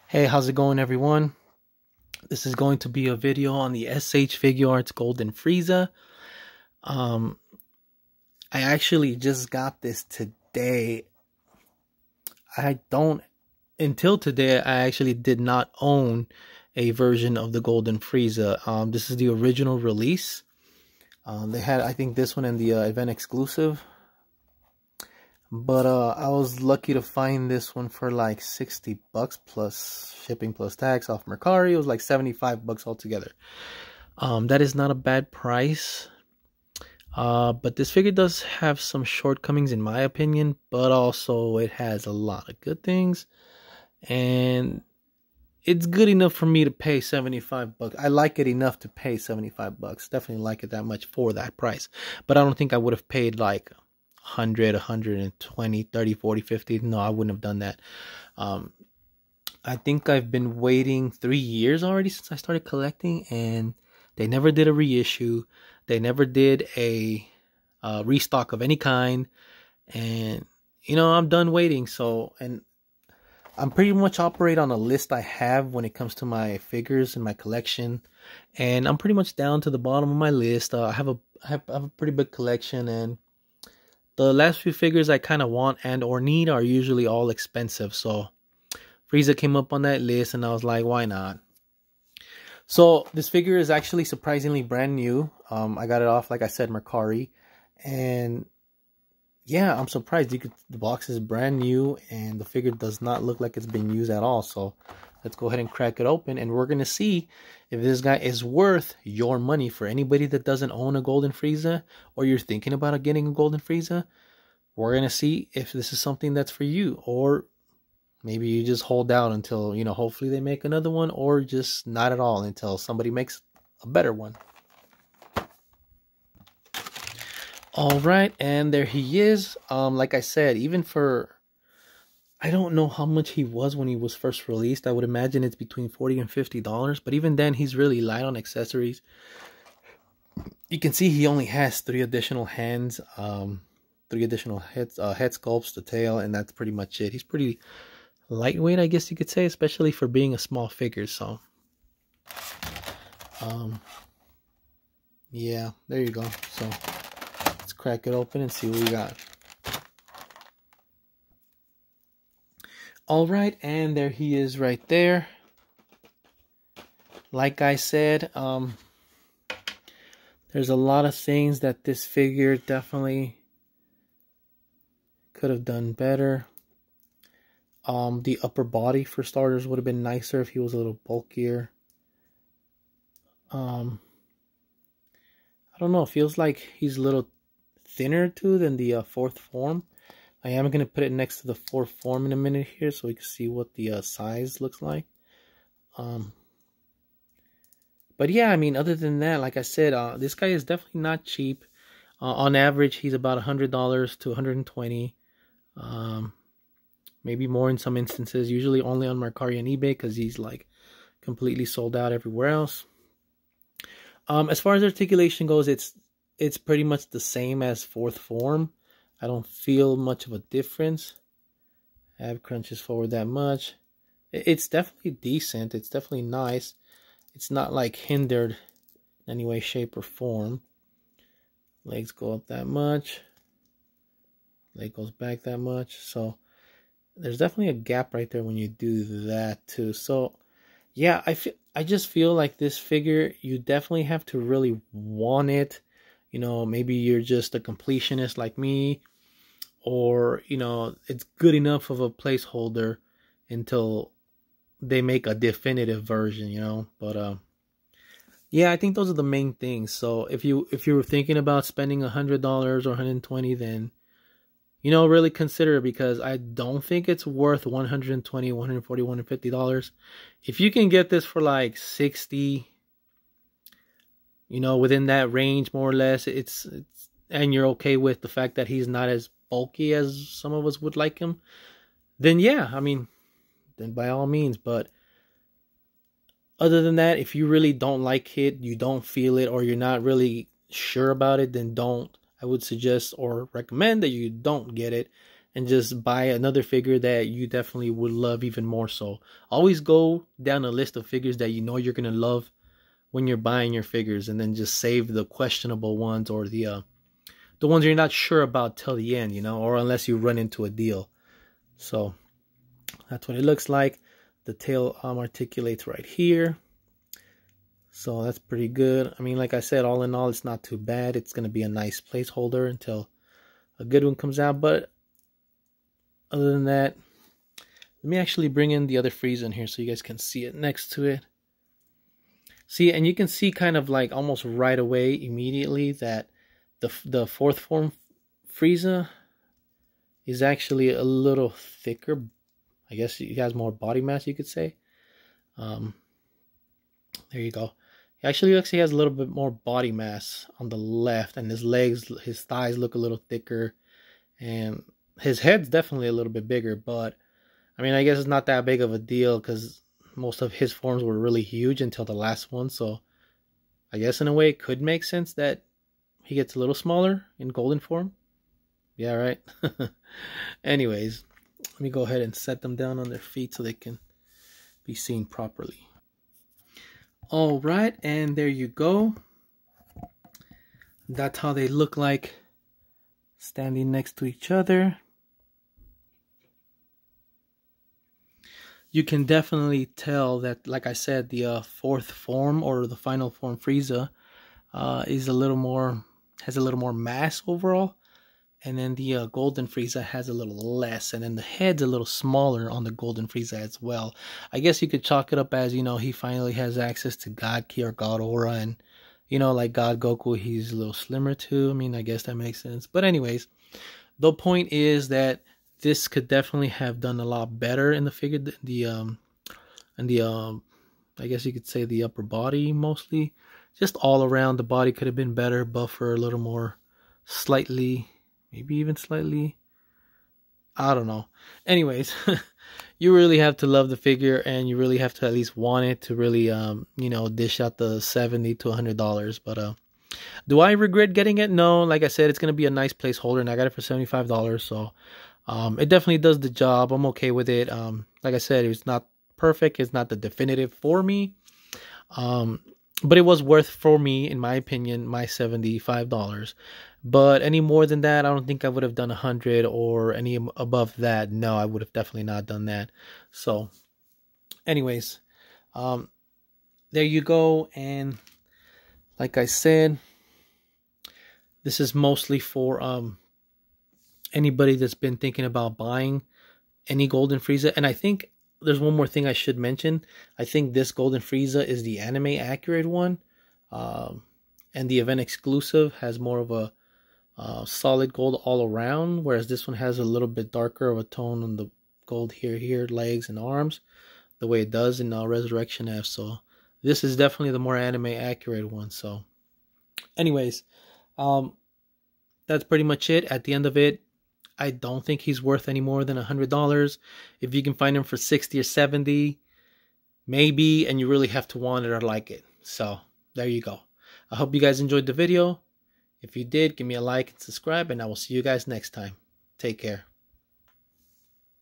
Hey, how's it going, everyone? This is going to be a video on the S.H.Figuarts Golden Frieza. Um, I actually just got this today. I don't, until today, I actually did not own a version of the Golden Frieza. This is the original release. They had, I think, this one in the event exclusive. But I was lucky to find this one for like 60 bucks plus shipping plus tax off Mercari. It was like 75 bucks altogether. That is not a bad price. But this figure does have some shortcomings in my opinion, but also it has a lot of good things. And it's good enough for me to pay 75 bucks. I like it enough to pay 75 bucks. Definitely like it that much for that price. But I don't think I would have paid like 100, 120, 30, 40, 50. No, I wouldn't have done that. I think I've been waiting 3 years already since I started collecting, and they never did a reissue. They never did a restock of any kind. And, you know, I'm done waiting. So, and I'm pretty much operate on a list I have when it comes to my figures and my collection. And I'm pretty much down to the bottom of my list. I have a pretty big collection, and the last few figures I kind of want and or need are usually all expensive. So Frieza came up on that list, and I was like, why not? So this figure is actually surprisingly brand new. I got it off, like I said, Mercari. And yeah, I'm surprised. The box is brand new, and the figure does not look like it's been used at all. So let's go ahead and crack it open, and we're going to see if this guy is worth your money. For anybody that doesn't own a Golden Frieza, or you're thinking about getting a Golden Frieza, we're going to see if this is something that's for you. Or maybe you just hold out until, you know, hopefully they make another one, or just not at all until somebody makes a better one. All right, and there he is. Like I said, even for, I don't know how much he was when he was first released. I would imagine it's between $40 and $50, but even then, he's really light on accessories. You can see he only has 3 additional hands, 3 additional head sculpts, the tail, and that's pretty much it. He's pretty lightweight, I guess you could say, especially for being a small figure. So, yeah, there you go. So let's crack it open and see what we got. All right, and there he is right there. Like I said, there's a lot of things that this figure definitely could have done better. The upper body, for starters, would have been nicer if he was a little bulkier. I don't know. It feels like he's a little thinner too than the fourth form. I am going to put it next to the fourth form in a minute here, so we can see what the size looks like. But yeah, I mean, other than that, like I said, this guy is definitely not cheap. On average, he's about $100 to $120. Maybe more in some instances. Usually only on Mercari and eBay, because he's like completely sold out everywhere else. As far as articulation goes, it's pretty much the same as fourth form. I don't feel much of a difference. Ab crunches forward that much. It's definitely decent. It's definitely nice. It's not like hindered in any way, shape, or form. Legs go up that much. Leg goes back that much. So there's definitely a gap right there when you do that too. So yeah, I just feel like this figure, you definitely have to really want it. You know, maybe you're just a completionist like me, or, you know, it's good enough of a placeholder until they make a definitive version, you know. But yeah, I think those are the main things. So if you were thinking about spending $100 or $120, then, you know, really consider it, because I don't think it's worth $120, $140, $150. If you can get this for like $60, you know, within that range more or less, it's and you're okay with the fact that he's not as bulky as some of us would like him, then yeah, I mean, then by all means. But other than that, if you really don't like it, you don't feel it, or you're not really sure about it, then don't. I would suggest or recommend that you don't get it, and just buy another figure that you definitely would love even more so. Always go down a list of figures that you know you're going to love when you're buying your figures, and then just save the questionable ones, or the ones you're not sure about till the end, you know, or unless you run into a deal. So that's what it looks like. The tail articulates right here. So that's pretty good. I mean, like I said, all in all, it's not too bad. It's going to be a nice placeholder until a good one comes out. But other than that, let me actually bring in the other Frieza in here so you guys can see it next to it. See, and you can see kind of like almost right away, immediately, that the fourth form Frieza is actually a little thicker. I guess he has more body mass, you could say. There you go. He actually looks, he has a little bit more body mass on the left, and his legs, his thighs look a little thicker, and his head's definitely a little bit bigger. But I mean, I guess it's not that big of a deal because most of his forms were really huge until the last one. So I guess in a way it could make sense that he gets a little smaller in golden form. Yeah, right. Anyways, let me go ahead and set them down on their feet so they can be seen properly. All right, and there you go. That's how they look like standing next to each other. You can definitely tell that, like I said, the fourth form, or the final form Frieza, is a little more, has a little more mass overall, and then the golden Frieza has a little less, and then the head's a little smaller on the golden Frieza as well. I guess you could chalk it up as, you know, he finally has access to God Ki or God Aura, and, you know, like God Goku, he's a little slimmer too. I mean, I guess that makes sense. But anyways, the point is that this could definitely have done a lot better in the figure. I guess you could say the upper body mostly. Just all around, the body could have been better, buffer, a little more, slightly, maybe even slightly, I don't know. Anyways, you really have to love the figure, and you really have to at least want it to really, you know, dish out the $70 to $100. But do I regret getting it? No. Like I said, it's gonna be a nice placeholder, and I got it for $75. So it definitely does the job. I'm okay with it. Like I said, it's not perfect. It's not the definitive for me. But it was worth, for me, in my opinion, my $75. But any more than that, I don't think I would have done 100, or any above that. No, I would have definitely not done that. So anyways, there you go. And like I said, this is mostly for anybody that's been thinking about buying any golden Frieza. And I think there's one more thing I should mention. I think this golden Frieza is the anime accurate one, and the event exclusive has more of a solid gold all around, whereas this one has a little bit darker of a tone on the gold here, legs and arms, the way it does in Resurrection F. So this is definitely the more anime accurate one. So anyways, that's pretty much it. At the end of it, I don't think he's worth any more than $100. If you can find him for 60 or 70, maybe, and you really have to want it or like it. So there you go. I hope you guys enjoyed the video. If you did, give me a like and subscribe, and I will see you guys next time. Take care.